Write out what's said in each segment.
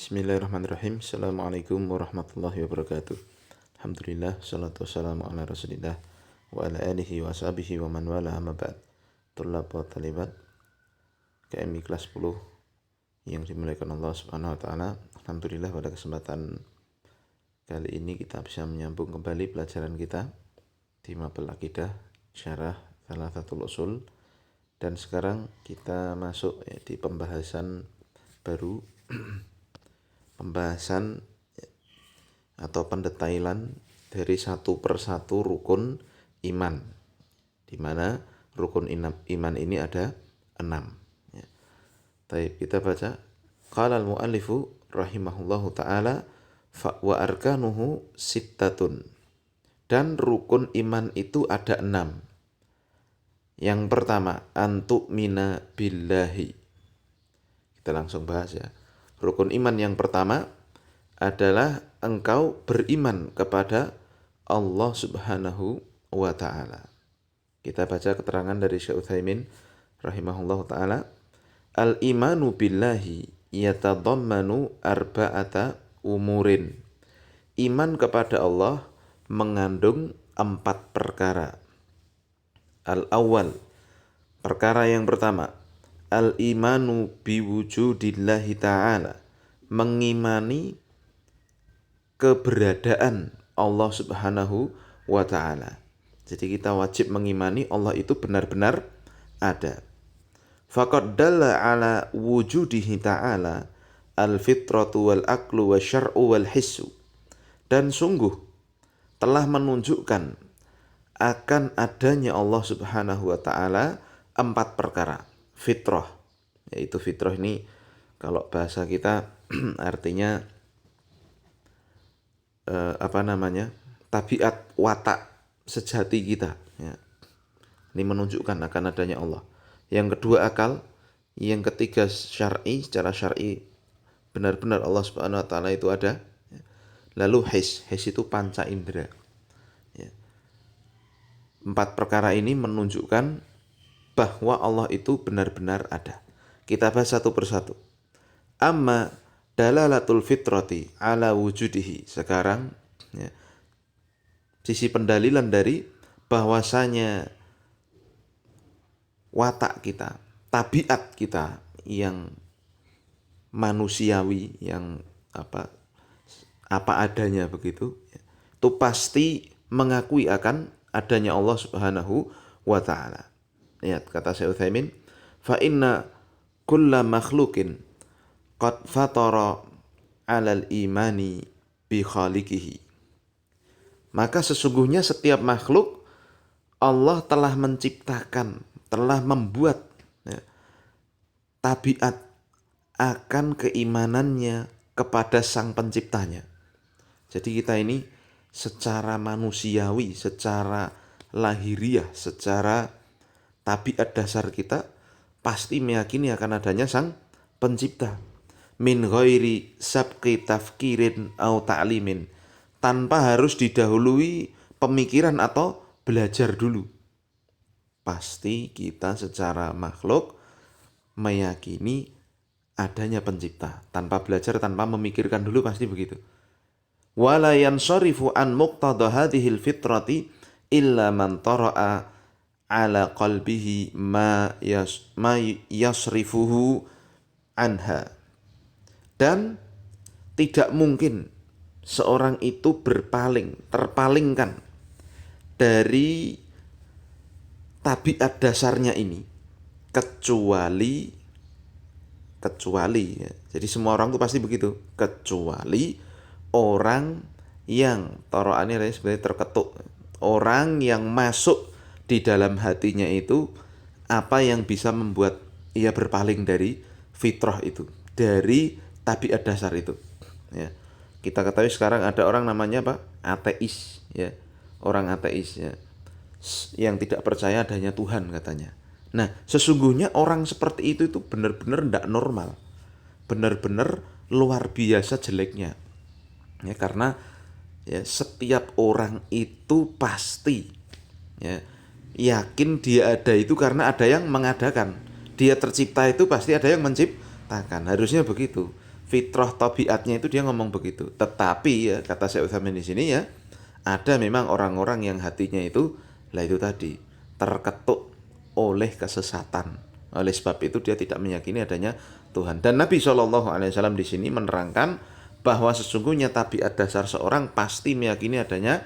Bismillahirrahmanirrahim. Assalamualaikum warahmatullahi wabarakatuh. Alhamdulillah, salatu wassalamu ala rasulillah wa ala alihi wa sahbihi wa man wala amma ba'd. Tullab wa talibat KMI kelas 10 yang dimuliakan Allah subhanahu wa ta'ala. Alhamdulillah, pada kesempatan kali ini kita bisa menyambung kembali pelajaran kita di Mabel Aqidah Syarah Thalathatul Usul. Dan sekarang kita masuk di pembahasan baru, pembahasan atau pendetailan dari satu persatu rukun iman, di mana rukun iman ini ada 6. Ya. Baik, kita baca. Qala al-muallifu rahimahullahu ta'ala wa arkanuhu sittatun. Dan rukun iman itu ada 6. Yang pertama, antu'mina billahi. Kita langsung bahas ya. Rukun iman yang pertama adalah engkau beriman kepada Allah Subhanahu wa ta'ala. Kita baca keterangan dari Syekh Utsaimin rahimahullahu ta'ala. Al-imanu billahi yatadammanu arba'ata umurin. Iman kepada Allah mengandung 4 perkara. Al-awwal, perkara yang pertama, al-imanu biwujudillahi ta'ala, mengimani keberadaan Allah Subhanahu wa ta'ala. Jadi kita wajib mengimani Allah itu benar-benar ada. Faqad dalla ala wujudihi ta'ala al-fitratu wal aqlu wa syar'u wal hissu. Dan sungguh telah menunjukkan akan adanya Allah Subhanahu wa ta'ala 4 perkara. Fitrah, yaitu fitrah ini kalau bahasa kita artinya tabiat watak sejati kita ya. Ini menunjukkan akan adanya Allah. Yang kedua akal, yang ketiga syar'i, secara syar'i benar-benar Allah Subhanahu wa ta'ala itu ada. Lalu his itu panca indera ya. 4 perkara ini menunjukkan bahwa Allah itu benar-benar ada. Kita bahas satu persatu. Amma dalalatul fitrati ala wujudihi. Sekarang ya, sisi pendalilan dari bahwasanya watak kita, tabiat kita yang manusiawi, yang apa adanya begitu, itu pasti mengakui akan adanya Allah Subhanahu wa ta'ala. Lihat kata Syekh Utsaimin, fa inna kulla makhluqin qad fatara 'alal imani bi khaliqihi. Maka sesungguhnya setiap makhluk Allah telah menciptakan, telah membuat ya, tabiat akan keimanannya kepada sang penciptanya. Jadi kita ini secara manusiawi, secara lahiriah, secara tabiat dasar kita pasti meyakini akan adanya sang pencipta. Min ghairi sabqi tafkirin au ta'limin, tanpa harus didahului pemikiran atau belajar dulu. Pasti kita secara makhluk meyakini adanya pencipta, tanpa belajar, tanpa memikirkan dulu, pasti begitu. Wala yansarifu an muqtada hadhil fitrati illa man tara'a ala qalbihi ma yasrifuhu anha. Dan tidak mungkin seorang itu terpalingkan dari tabiat dasarnya ini kecuali ya. Jadi semua orang itu pasti begitu, kecuali orang yang toroannya sebenarnya terketuk, orang yang masuk di dalam hatinya itu apa yang bisa membuat ia berpaling dari fitrah itu, dari tabiat dasar itu ya. Kita ketahui sekarang ada orang namanya apa? Ateis ya. Orang ateis ya, yang tidak percaya adanya Tuhan katanya. Nah, sesungguhnya orang seperti itu benar-benar tidak normal, benar-benar luar biasa jeleknya ya. Karena ya, setiap orang itu pasti ya, yakin dia ada itu karena ada yang mengadakan. Dia tercipta itu pasti ada yang menciptakan. Harusnya begitu. fitrah tabiatnya itu dia ngomong begitu. Tetapi ya kata Syekh Utsaimin di sini ya, ada memang orang-orang yang hatinya itu lah itu tadi terketuk oleh kesesatan. Oleh sebab itu dia tidak meyakini adanya Tuhan. Dan Nabi SAW di sini menerangkan bahwa sesungguhnya tabiat dasar seorang pasti meyakini adanya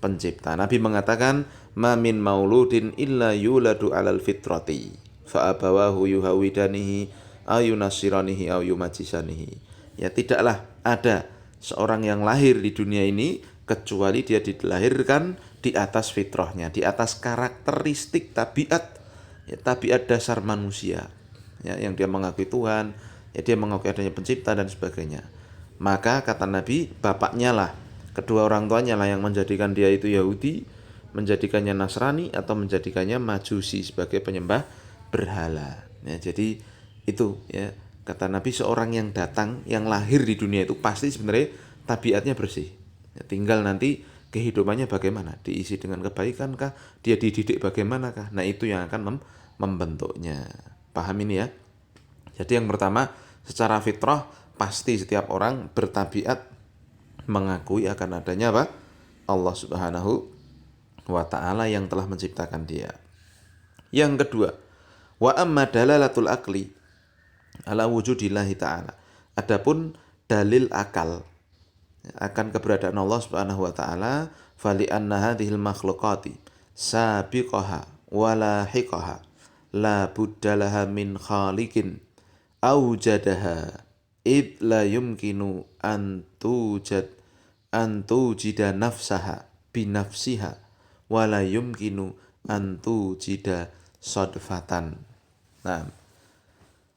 pencipta. Nabi mengatakan, "Ma min mauludin illa yuladu 'alal fitrati, fa abawahu yuhawidanihi aw yunasiranihi aw yumajisanihi." Ya, tidaklah ada seorang yang lahir di dunia ini kecuali dia dilahirkan di atas fitrahnya, di atas karakteristik tabiat, ya, tabiat dasar manusia, ya, yang dia mengakui Tuhan, ya, dia mengakui adanya pencipta dan sebagainya. Maka kata Nabi, bapaknya lah, kedua orang tuanya lah yang menjadikan dia itu Yahudi, menjadikannya Nasrani atau menjadikannya Majusi sebagai penyembah berhala. Ya, jadi itu ya kata Nabi, seorang yang datang, yang lahir di dunia itu pasti sebenarnya tabiatnya bersih. Ya, tinggal nanti kehidupannya bagaimana, diisi dengan kebaikan kah, dia dididik bagaimanakah. Nah itu yang akan membentuknya. Paham ini ya? Jadi yang pertama, secara fitrah pasti setiap orang bertabiat mengakui akan adanya apa? Allah Subhanahu wa ta'ala yang telah menciptakan dia. Yang kedua, wa amma dalalatul aqli ala wujudillahi ta'ala. Adapun dalil akal akan keberadaan Allah Subhanahu wa ta'ala, fali anna hadhil makhluqati sabiqaha wa lahiqaha la buddalaha min khaliqin aujadaha id la yumkinu antujida nafsaha binafsiha wa la yumkinu antujida sodfatan. Nah,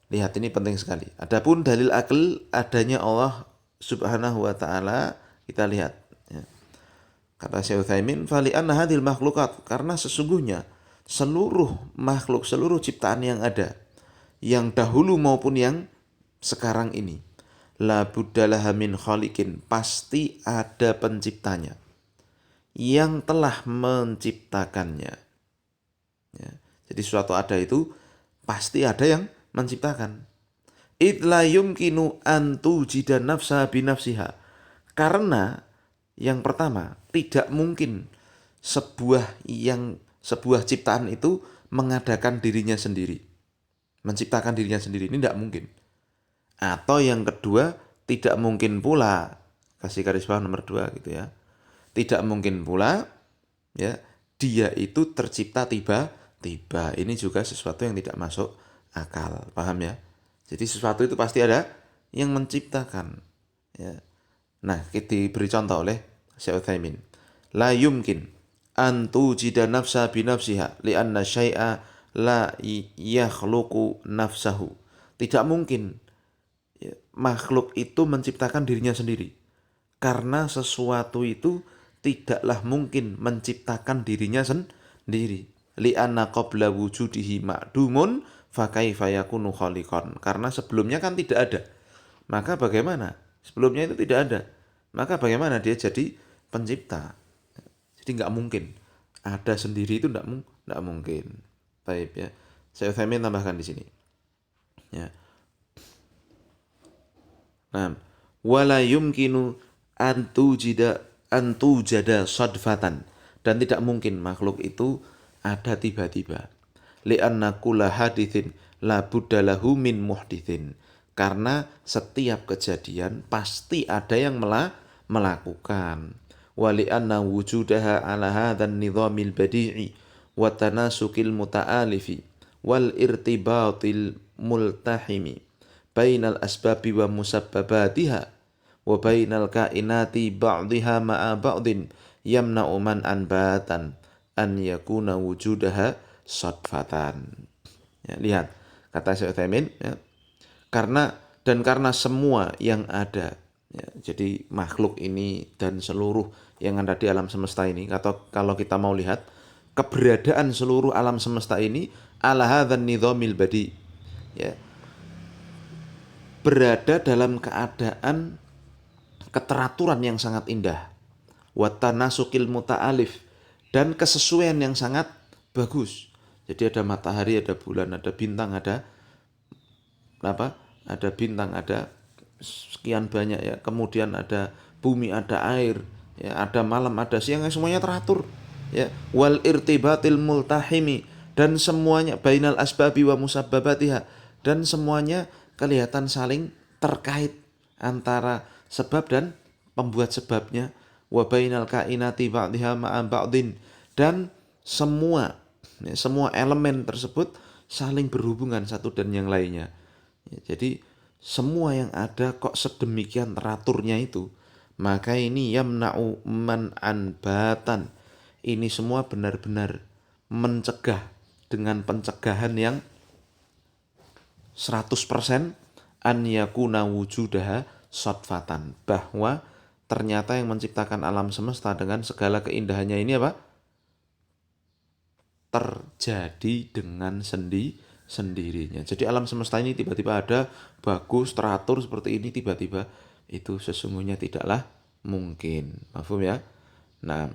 lihat ini penting sekali. Adapun dalil akal adanya Allah Subhanahu wa ta'ala, kita lihat ya. Kata Syekh Utsaimin, fali anna hadhil makhluqat, karena sesungguhnya seluruh makhluk, seluruh ciptaan yang ada, yang dahulu maupun yang sekarang ini, la buddalaha min khaliqin, pasti ada penciptanya yang telah menciptakannya. Ya. Jadi suatu ada itu pasti ada yang menciptakan. Id la yumkinu an tujida nafsa binafsiha, karena yang pertama tidak mungkin sebuah ciptaan itu mengadakan dirinya sendiri, menciptakan dirinya sendiri, ini tidak mungkin. Atau yang kedua, tidak mungkin pula, kasih garis bawah nomor 2 gitu ya, tidak mungkin pula ya dia itu tercipta tiba-tiba. Ini juga sesuatu yang tidak masuk akal, paham ya? Jadi sesuatu itu pasti ada yang menciptakan ya. Nah, diberi contoh oleh Syekh Utsaimin, la yumkin an tujida nafsa binafsiha li'anna syai'a la yakhluqu nafsahu. Tidak mungkin ya, makhluk itu menciptakan dirinya sendiri, karena sesuatu itu tidaklah mungkin menciptakan dirinya sendiri. Li'anna qabla wujudihi ma'dumun fa kaifa yakunu khaliqan, karena sebelumnya kan tidak ada. Maka bagaimana? Sebelumnya itu tidak ada. Maka bagaimana dia jadi pencipta? Jadi nggak mungkin. Ada sendiri itu nggak mungkin. Baik ya. Saya tambahkan di sini. Ya. Nah, wala yumkinu antujada sadfatan, dan tidak mungkin makhluk itu ada tiba-tiba. Li'anna kulla hadithin la buddalahu min muhdithin, karena setiap kejadian pasti ada yang melakukan. Wa li'anna wujudaha ala hadzal nizamil badi'i wa tanasukil muta'alifi wal irtibatil multahimi bainal asbabi wa musabbabatiha wa bainal kainati ba'dhiha ma'a ba'dhin yamna'u man anbatan an yakuna wujudaha sadfatan. Ya, lihat kata Syekh Utsaimin ya, karena semua yang ada ya, jadi makhluk ini dan seluruh yang ada di alam semesta ini, atau kalau kita mau lihat keberadaan seluruh alam semesta ini ala hadzal nizamil badi ya, berada dalam keadaan keteraturan yang sangat indah, wa tanasukil muta'alif, dan kesesuaian yang sangat bagus. Jadi ada matahari, ada bulan, ada bintang, ada apa? Ada bintang, ada sekian banyak ya, kemudian ada bumi, ada air, ya, ada malam, ada siang, semuanya teratur. Ya, wal irtibatil multahimi, dan semuanya bainal asbabi wa musabbabatiha, dan semuanya kelihatan saling terkait antara sebab dan pembuat sebabnya, wa bainal kainati ba'dihha ma'a ba'din, dan semua semua elemen tersebut saling berhubungan satu dan yang lainnya. Ya, jadi semua yang ada kok sedemikian teraturnya itu, maka ini yamna'u man'an batan. Ini semua benar-benar mencegah dengan pencegahan yang 100% an yakuna wujudaha sodfatan, bahwa ternyata yang menciptakan alam semesta dengan segala keindahannya ini apa? Terjadi dengan sendirinya. Jadi alam semesta ini tiba-tiba ada, bagus, teratur seperti ini, tiba-tiba itu sesungguhnya tidaklah mungkin. Paham ya? Nah,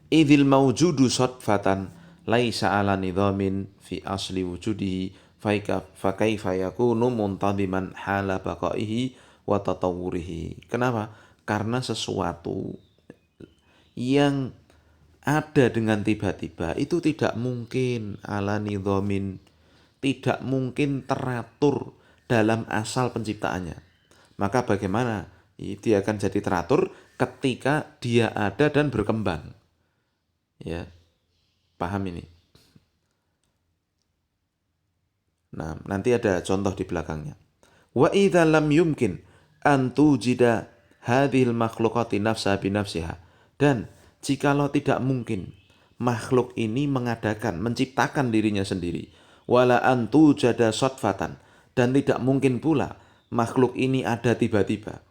idil maujudu sodfatan laisa ala nidhamin fi asli wujudihi fakaifa yakunu muntadiman hala baqaihi wa tatawwurihi. Kenapa? Karena sesuatu yang ada dengan tiba-tiba itu tidak mungkin ala nidhamin, tidak mungkin teratur dalam asal penciptaannya. Maka bagaimana dia akan jadi teratur ketika dia ada dan berkembang? Ya, paham ini? Nah, nanti ada contoh di belakangnya. Wa idza lam yumkin an tujida hadhil makhluqati nafsa binafsiha. Dan jikalau tidak mungkin makhluk ini mengadakan, menciptakan dirinya sendiri, wala an tujada sodfatan, dan tidak mungkin pula makhluk ini ada tiba-tiba,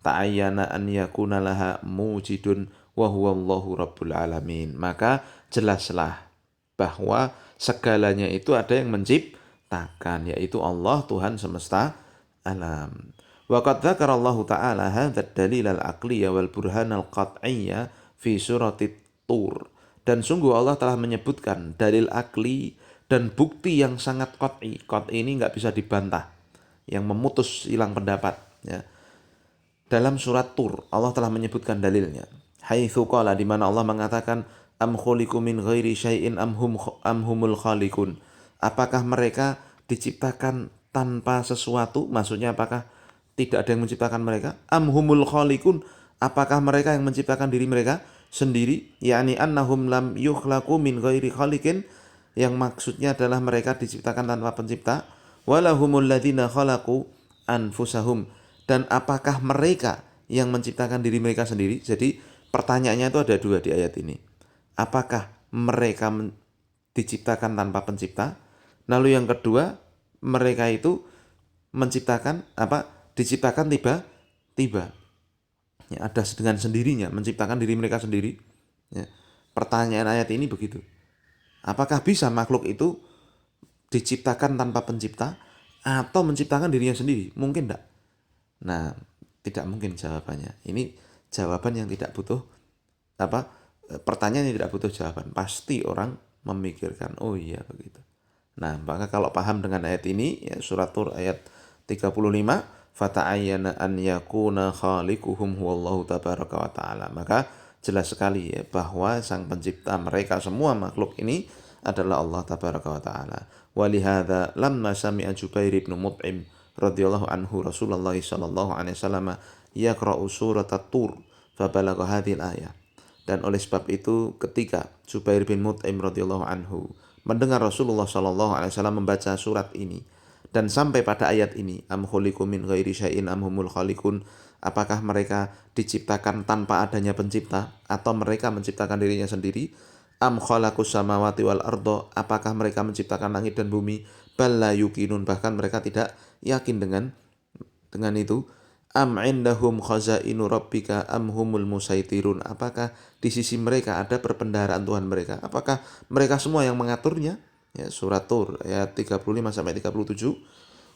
ta'ayyana an yakuna laha mujidun wa huwa Allahu rabbul alamin. Maka jelaslah bahwa segalanya itu ada yang menciptakan, yaitu Allah, Tuhan semesta alam. Wa qad dzakara Allah Ta'ala hadzal dalil al-aqliyya wal burhan al-qat'iyya fi suratit Tur. Dan sungguh Allah telah menyebutkan dalil akli dan bukti yang sangat qat'i. Qat'i ini nggak bisa dibantah, yang memutus hilang pendapat, ya. Dalam surat Tur Allah telah menyebutkan dalilnya. Haitsu qala, di mana Allah mengatakan am khuliqu min ghairi syai'in am humul khaliqun. Apakah mereka diciptakan tanpa sesuatu? Maksudnya apakah tidak ada yang menciptakan mereka? Am humul khaliqun, apakah mereka yang menciptakan diri mereka sendiri? Yani annahum lam yukhlaqu min ghairi khaliqin, yang maksudnya adalah mereka diciptakan tanpa pencipta. Walahumul ladzina khalaqu anfusahum, dan apakah mereka yang menciptakan diri mereka sendiri? Jadi pertanyaannya itu ada dua di ayat ini. Apakah mereka diciptakan tanpa pencipta? Lalu yang kedua, mereka itu menciptakan apa? Diciptakan tiba-tiba. Ya, ada dengan sendirinya, menciptakan diri mereka sendiri. Ya. Pertanyaan ayat ini begitu. Apakah bisa makhluk itu diciptakan tanpa pencipta atau menciptakan dirinya sendiri? Mungkin tidak. Nah, tidak mungkin jawabannya. Ini jawaban yang tidak butuh apa? Pertanyaan yang tidak butuh jawaban. Pasti orang memikirkan, oh iya begitu. Nah, maka kalau paham dengan ayat ini, ya, surat Tur ayat 35, fata'ayyana an yakuna khaliquhum huwallahu tabaraka wa ta'ala. Maka jelas sekali ya bahwa sang pencipta mereka semua makhluk ini adalah Allah tabaraka wa ta'ala. Walihada lamma sami'a Jubair ibn Mut'im radhiyallahu anhu Rasulullah sallallahu alaihi wasallam yaqra'u surat At-Tur fabalagha hadhil ayah. Dan oleh sebab itu ketika Jubair bin Mut'im radhiyallahu anhu mendengar Rasulullah sallallahu alaihi wasallam membaca surat ini dan sampai pada ayat ini, am khuliqu min ghairi syai'in am humul khaliqun, apakah mereka diciptakan tanpa adanya pencipta atau mereka menciptakan dirinya sendiri? Am khalaqus samawati wal ardo, apakah mereka menciptakan langit dan bumi? Bal la yuqinun, bahkan mereka tidak yakin dengan itu. Am indahum khazainu rabbika am humul musaitirun, apakah di sisi mereka ada perbendaharaan Tuhan mereka? Apakah mereka semua yang mengaturnya? Ya, surat Tur ayat 35 sampai 37.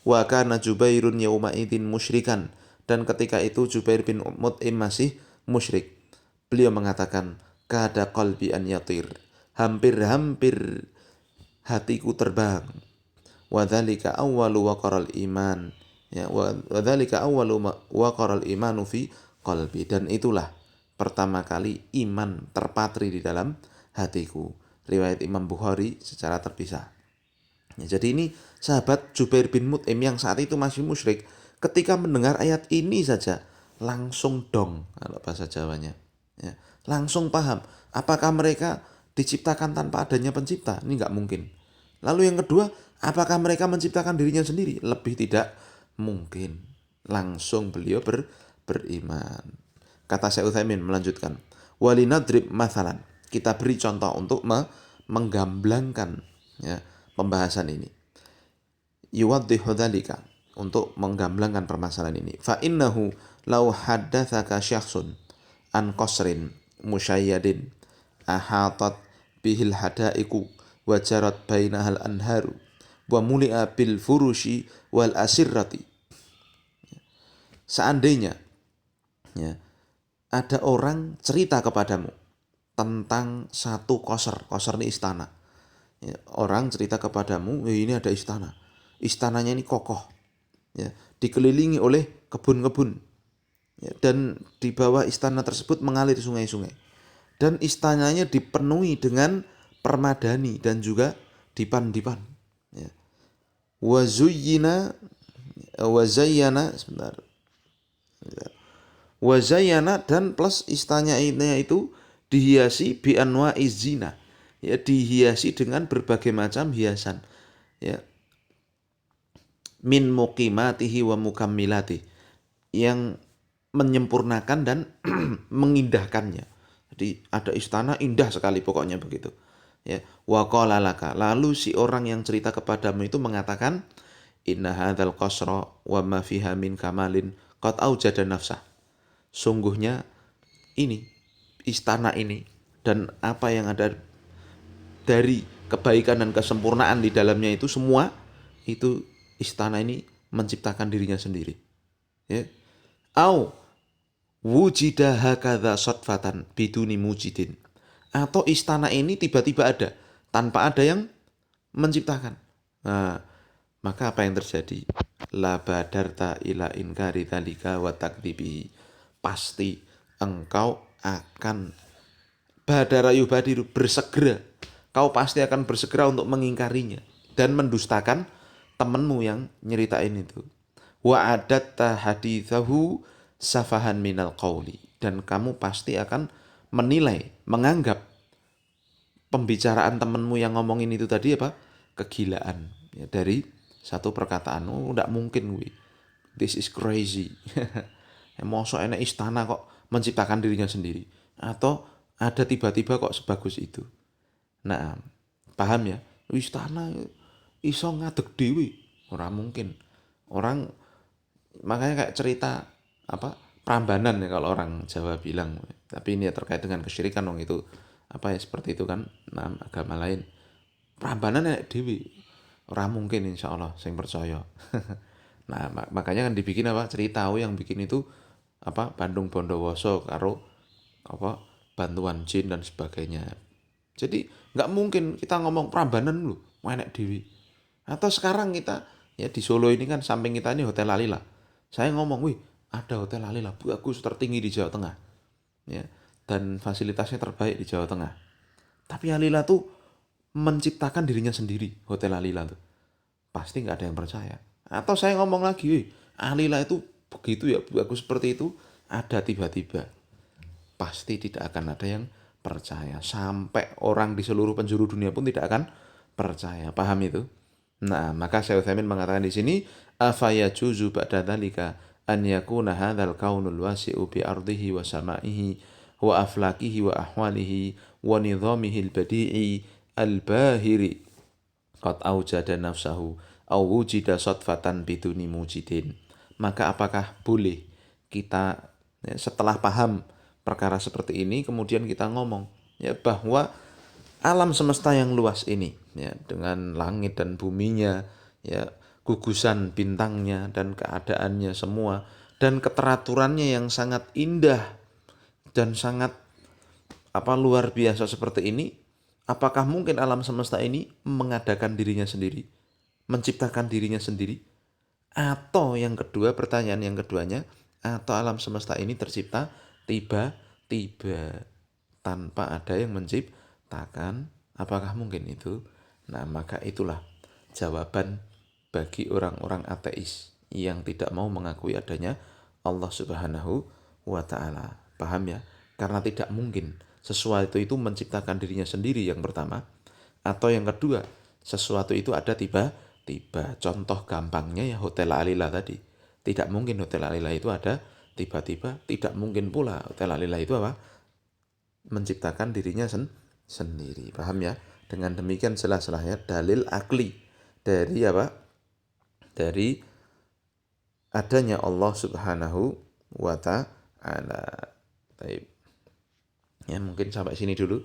Wa kana Jubairun yauma idzin musyrikan, dan ketika itu Jubair bin Mut'im masih musyrik. Beliau mengatakan, kada qalbi an yatir, hampir-hampir hatiku terbang. Wa dzalika awwalu waqaral iman, Ya, wa dzalika awwalu ma waqaral imanu fi qalbi, dan itulah pertama kali iman terpatri di dalam hatiku. Riwayat Imam Bukhari secara terpisah. Ya, jadi ini sahabat Jubair bin Mut'im yang saat itu masih musyrik, ketika mendengar ayat ini saja langsung dong kalau bahasa Jawanya. Ya, langsung paham apakah mereka diciptakan tanpa adanya pencipta? Ini nggak mungkin. Lalu yang kedua, apakah mereka menciptakan dirinya sendiri? Lebih tidak mungkin. Langsung beliau beriman. Kata Syekh Utsaimin melanjutkan, walinadrib mathalan. Kita beri contoh untuk menggamblangkan ya pembahasan ini. Yuwaddihu dzalika, untuk menggamblangkan permasalahan ini. Fa innahu law haddatsaka syakhsun an qasrin musyayyadin ahatat bihil hadaiku wa jarat bainahal anharu wa muli'a bil furushi wal asirrati. Seandainya ya, ada orang cerita kepadamu tentang satu qasr ini istana. Ya, orang cerita kepadamu, ini ada istana. Istananya ini kokoh, ya, dikelilingi oleh kebun-kebun, ya, dan di bawah istana tersebut mengalir sungai-sungai. Dan istananya dipenuhi dengan permadani dan juga dipan-dipan. Ya. Wazayyana sebentar. Wazayyana, dan plus istananya itu dihiasi bi anwa'iz zina. Ya, dihiasi dengan berbagai macam hiasan. Ya, min muqimatihi wa mukammilati, yang menyempurnakan dan mengindahkannya. Jadi ada istana indah sekali pokoknya begitu. Ya, wa qala laka, lalu si orang yang cerita kepadamu itu mengatakan, inna hadzal qasra wa ma fiha min kamalin qad aujada nafsah. Sungguhnya ini istana ini dan apa yang ada dari kebaikan dan kesempurnaan di dalamnya itu semua, itu istana ini menciptakan dirinya sendiri. Ya. Au wujida hakadha sotfatan biduni mujidin. Atau istana ini tiba-tiba ada tanpa ada yang menciptakan. Nah, maka apa yang terjadi? La badarta ila inkari dzalika wa takdzibihi. Pasti engkau akan badara yubadiru, bersegera. Kau pasti akan bersegera untuk mengingkarinya dan mendustakan temanmu yang nyeritain itu. Wa adatta hadithahu safahan minal qawli, dan kamu pasti akan menilai, menganggap pembicaraan temanmu yang ngomongin itu tadi apa? Kegilaan, ya, dari satu perkataan. Oh, enggak mungkin gue. This is crazy. Mosok enak istana kok menciptakan dirinya sendiri, atau ada tiba-tiba kok sebagus itu. Nah, paham ya? Istana iso ngadeg dewi, ora mungkin. Orang makanya kayak cerita apa? Prambanan ya kalau orang Jawa bilang. Tapi ini ya terkait dengan kesyirikan dong, itu apa ya, seperti itu kan, nah, agama lain. Prambanan nek dewi, ora mungkin insyaallah sing percaya. Nah, makanya kan dibikin apa? Cerita yang bikin itu apa? Bandung Bondowoso karo apa? Bantuan jin dan sebagainya. Jadi nggak mungkin kita ngomong Prambanan lu, enek dewi. Atau sekarang kita ya di Solo ini kan samping kita ini Hotel Lalila. Saya ngomong, wih ada Hotel Lalila bagus, tertinggi di Jawa Tengah, ya, dan fasilitasnya terbaik di Jawa Tengah. Tapi Lalila tuh menciptakan dirinya sendiri, Hotel Lalila tuh. Pasti nggak ada yang percaya. Atau saya ngomong lagi, wih Lalila itu begitu ya bagus seperti itu, ada tiba-tiba. Pasti tidak akan ada yang percaya. Sampai orang di seluruh penjuru dunia pun tidak akan percaya. Paham itu? Nah, maka Syekh Utsaimin mengatakan di sini, afaya juzu ba'da dzalika an yakuna hadzal kaunul wasi'u bi ardihi wa sama'ihi wa aflakihi wa ahwalihi wa nidhamihi al-badi'i al-bahiri qad aujada nafsahu au wujida sadfatan biduni mujidin. Maka apakah boleh kita ya, setelah paham perkara seperti ini kemudian kita ngomong ya bahwa alam semesta yang luas ini ya, dengan langit dan buminya, ya, gugusan bintangnya dan keadaannya semua, dan keteraturannya yang sangat indah dan sangat apa luar biasa seperti ini, apakah mungkin alam semesta ini mengadakan dirinya sendiri, menciptakan dirinya sendiri? Atau yang kedua, pertanyaan yang keduanya, atau alam semesta ini tercipta tiba-tiba tanpa ada yang menciptakan? Apakah mungkin itu? Nah, maka itulah jawaban bagi orang-orang ateis yang tidak mau mengakui adanya Allah Subhanahu wa Ta'ala. Paham ya? Karena tidak mungkin sesuatu itu menciptakan dirinya sendiri yang pertama, atau yang kedua, sesuatu itu ada tiba-tiba. Contoh gampangnya ya Hotel Alila tadi. Tidak mungkin Hotel Alila itu ada tiba-tiba. Tidak mungkin pula Hotel Alila itu apa? Menciptakan dirinya sendiri. Paham ya? Dengan demikian jelas-jelas ya dalil akli dari apa? Dari adanya Allah Subhanahu wa Ta'ala. Baik. Ya, mungkin sampai sini dulu.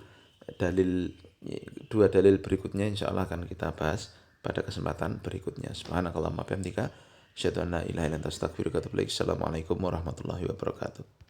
Dua dalil berikutnya insya Allah akan kita bahas pada kesempatan berikutnya. Subhanakallahumma bihamdika asyhadu an la ilaha illa anta astaghfiruka wa atubu ilaik. Assalamualaikum warahmatullahi wabarakatuh.